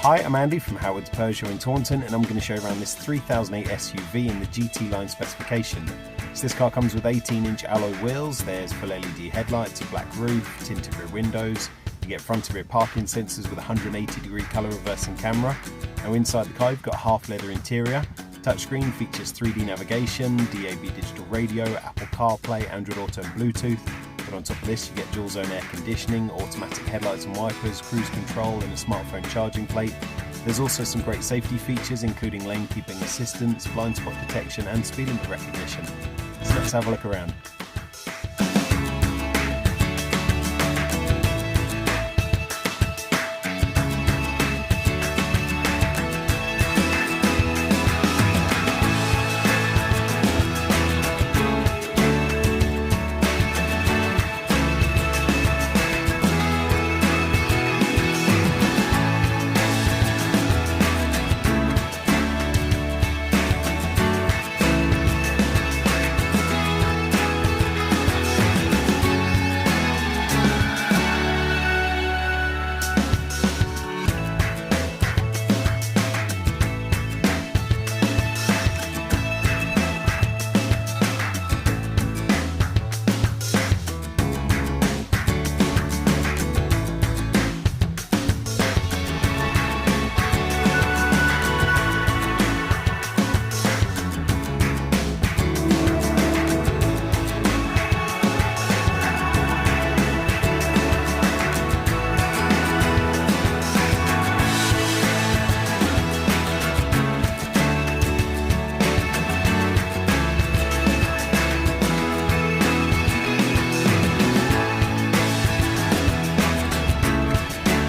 Hi, I'm Andy from Howard's Peugeot in Taunton, and I'm going to show you around this 3008 SUV in the GT line specification. So this car comes with 18-inch alloy wheels, there's full LED headlights, a black roof, tinted rear windows. You get front and rear parking sensors with a 180-degree colour reversing camera. Now inside the car you've got a half leather interior. Touchscreen features 3D navigation, DAB digital radio, Apple CarPlay, Android Auto and Bluetooth. But on top of this you get dual zone air conditioning, automatic headlights and wipers, cruise control and a smartphone charging plate. There's also some great safety features including lane keeping assistance, blind spot detection and speed limit recognition. So let's have a look around.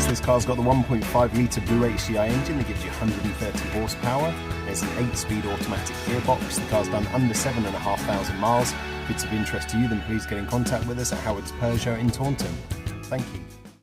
This car's got the 1.5 litre Blue HDI engine that gives you 130 horsepower. There's an 8-speed automatic gearbox. The car's done under 7,500 miles. If it's of interest to you, then please get in contact with us at Howard's Peugeot in Taunton. Thank you.